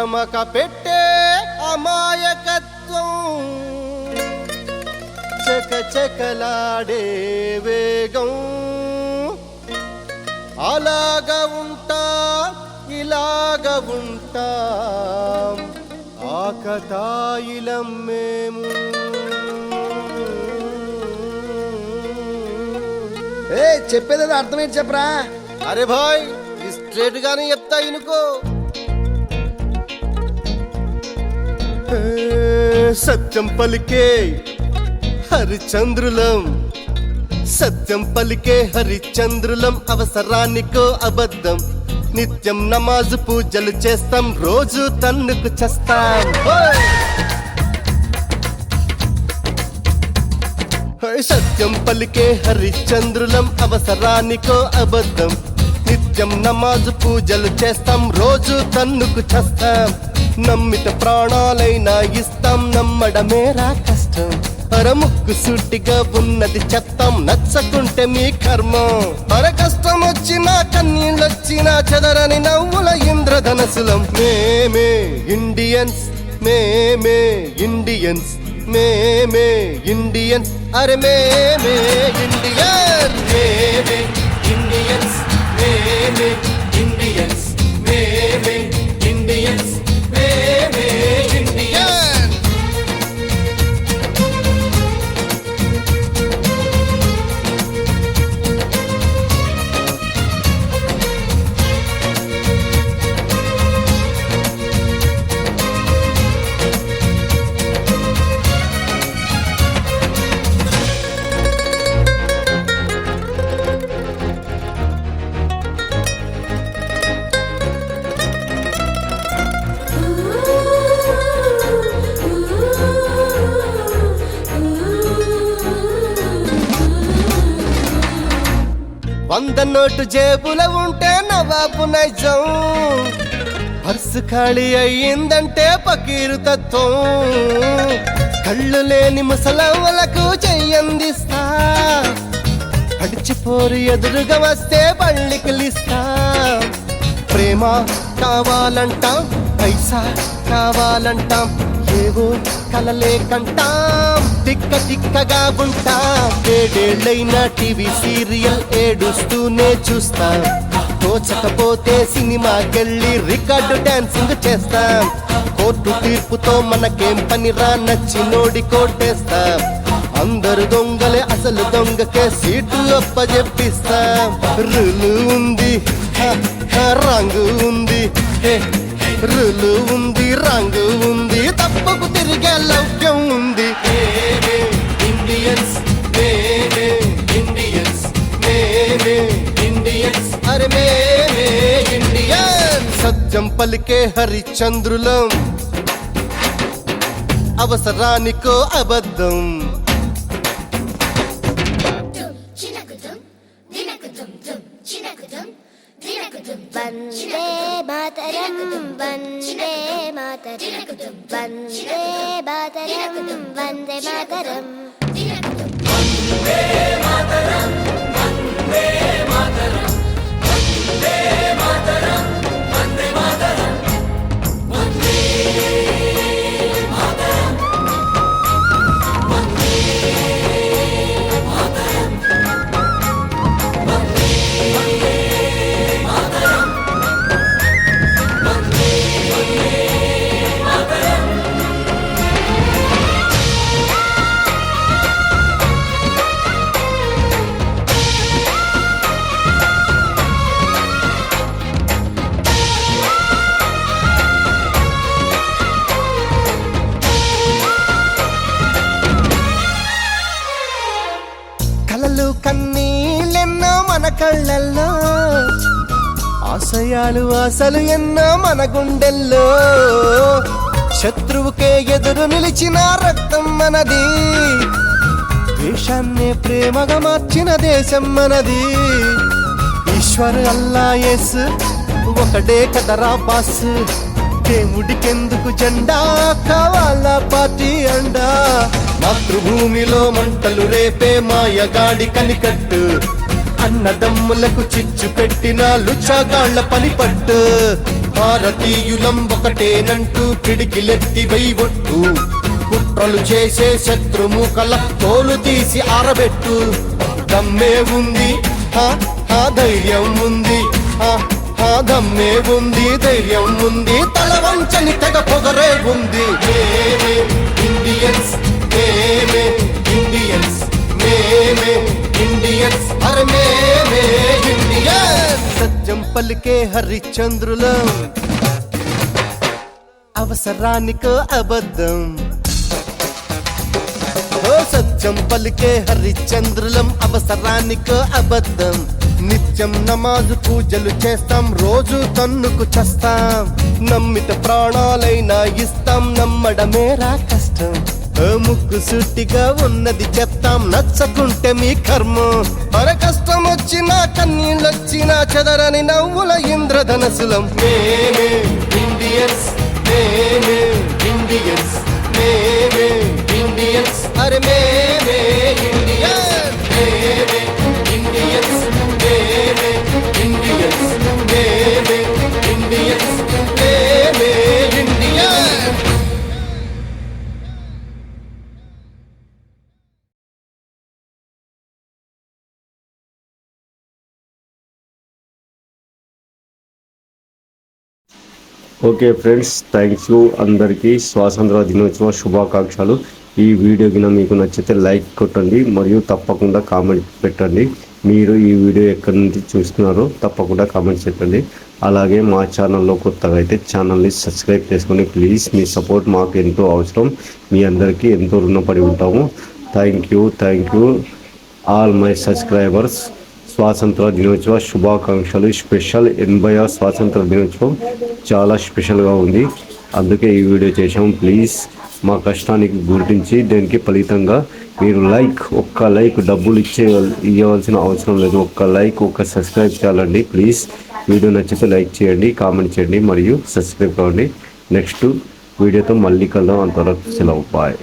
తికమక పెట్టే అమాయకత్వం చకచకలాడే వేగం అలాగా ఉంటా ఇలాగ ఉంటా ఆకతాయిలం మేము. చెప్పేది అర్థమేంటి చెప్పరా? అరే భాయ్ స్ట్రేట్ గానే చెప్తా ఇనుకో. సత్యం పలికే హరిచంద్రులం, సత్యం పలికే హరిచంద్రులం, అవసరానికో అబద్ధం, నిత్యం నమాజు పూజలు చేస్తాం, రోజు తన్నుకు చేస్తాం. సత్యం పలికే హరిచంద్రులం, అవసరానికో అబద్ధం, నిత్యం నమాజు పూజలు చేస్తాం, రోజు తన్నుకు చేస్తాం. నమ్మిత ప్రాణాలైనా ఇస్తాం, నమ్మడమేరా కష్టం. అరముక్కు సూటిగా ఉన్నది చెప్తాం, నచ్చకుంటే మీ కర్మం. అర కష్టం వచ్చినా కన్నీళ్ళొచ్చినా చెదరని నవ్వుల ఇంద్రధనసులం. మేమే ఇండియన్స్, మేమే ఇండియన్స్, మేమే ఇండియన్స్, అరే మేమే ఇండియన్. మేమే ఇండియన్స్, మేమే ఇండియన్స్, మేమే ఇండియన్స్, మేమే ఇండియన్. వంద నోటు జేబుల ఉంటే నవాబు నైజం, పర్సు ఖాళీ అయ్యిందంటే పకీరు తత్వం. కళ్ళు లేని ముసలవ్వలకు చెయ్యందిస్తా, పడిచిపోరు ఎదురుగా వస్తే పళ్ళికిలిస్తా. ప్రేమ కావాలంటాం, పైసా కావాలంటాం, ఏవో కలలే కంటాం, తిక్క తిక్కగా ఉంటాం. ఏడేళ్ళైనా టీవీ సీరియల్ ఏడుస్తూనే చూస్తాం, తోచకపోతే సినిమాకెళ్ళి రికార్డు డాన్సింగ్ చేస్తాం. కోర్టు తీర్పుతో మనకేం పనిరా, నచ్చినోడి కోటేస్తాం. అందరు దొంగలే అసలు దొంగకే సీటు అప్పజెప్పిస్తాం. రులు ఉంది రంగు ఉంది, రులు ఉంది రంగు ఉంది, తప్పకు తిరిగే లౌక్యం ఉంది. ఇండియన్స్, మేమే ఇండియన్స్, మేమే ఇండియన్స్, అరే మేమే ఇండియన్. సత్యం పలికే హరిచంద్రులం, అవసరానికో అబద్ధం. వందే మాతరం, వందే మాతరం, వందే మాతరం, వందే మాతరం, వందే మాతరం, వందే మాతరం, వందే మాతరం, వందే మాతరం, వందే మాతరం, వందే మాతరం, వందే మాతరం, వందే మాతరం. కలలు కన్నీళ్ళెన్నో మన కళ్ళల్లో, ఆశయాలు ఆశలు ఎన్నో మన గుండెల్లో. శత్రువుకే ఎదురు నిలిచిన రక్తం మనది, దేశాన్నే ప్రేమగా మార్చిన దేశం మనది. ఈశ్వర్ అల్లా యేసు ఒకటే కదరా బాస్, దేవుడికెందుకు జెండా కావాలా పార్టీ అండా. మాతృభూమిలో మంటలు రేపే మాయగాడి కనికట్టు, అన్నదమ్ములకు చిచ్చు పెట్టిన లుచాగాళ్ల పనిపట్టు భారతీయులం ఒకటేనంటూ పిడికిలెత్తి వెయ్యొట్టు కుట్రలు చేసే శత్రుముఖల తోలు తీసి ఆరబెట్టు దమ్మే ఉంది ధైర్యం ఉంది దమ్మే ఉంది ధైర్యం ఉంది తల వంచని తెగ పొగరే ఉంది మేమే ఇండియన్స్ మేమే ఇండియన్స్ మేమే ఇండియన్స్ అరే మేమే ఇండియన్స్ సత్యం పలికే హరిశ్చంద్రులం అవసరానికో అబద్ధం సత్యం పలికే హరిశ్చంద్రులం అవసరానికో అబద్ధం నిత్యం నమాజు పూజలు చేస్తాం రోజు తన్నుకు చేస్తాం నమ్మిత ప్రాణాలైనా ఇస్తాం నమ్మడమేరా కష్టం ముక్కు సుట్టిగా ఉన్నది చెప్తాం నచ్చకుంటే మీ కర్మం మన కష్టం వచ్చినా కన్నీళ్ళొచ్చినా చెదరని నవ్వుల ఇంద్రధనసులం మేమే ఇండియన్స్ మేమే ఇండియన్స్ మేమే ఇండియన్స్ అరే మేమే ఇండియన్స్ మేమే ఇండియన్స్ మేమే ఇండియన్స్ మేమే ఇండియన్స్ మేమే Indians okay friends, thanks you అందరికీ స్వాతంత్ర దినోత్సవ శుభాకాంక్షలు. ఈ వీడియో కింద మీకు నచ్చితే లైక్ కొట్టండి మరియు తప్పకుండా కామెంట్ పెట్టండి. మీరు ఈ వీడియో ఎక్కడి నుంచి చూస్తున్నారో తప్పకుండా కామెంట్స్ పెట్టండి. అలాగే మా ఛానల్లో కొత్తగా అయితే ఛానల్ని సబ్స్క్రైబ్ చేసుకొని ప్లీజ్. మీ సపోర్ట్ మాకు ఎంతో అవసరం. మీ అందరికీ ఎంతో రుణపడి ఉంటాము. Thank you all my subscribers. స్వాతంత్ర దినోత్సవ శుభాకాంక్షలు. స్పెషల్ 80వ స్వాతంత్ర దినోత్సవం చాలా స్పెషల్గా ఉంది, అందుకే ఈ వీడియో చేసాము. ప్లీజ్ మా కష్టానికి గుర్తించి దానికి ఫలితంగా మీరు ఒక్క లైక్ డబ్బులు ఇవ్వవలసిన అవసరం లేదు. ఒక్క లైక్, ఒక్క సబ్స్క్రైబ్ చేయాలండి ప్లీజ్. వీడియో నచ్చితే లైక్ చేయండి, కామెంట్ చేయండి మరియు సబ్స్క్రైబ్ కావండి. నెక్స్ట్ వీడియోతో మళ్ళీ కలుద్దాం. అంతవరకు సెలవు, బాయ్.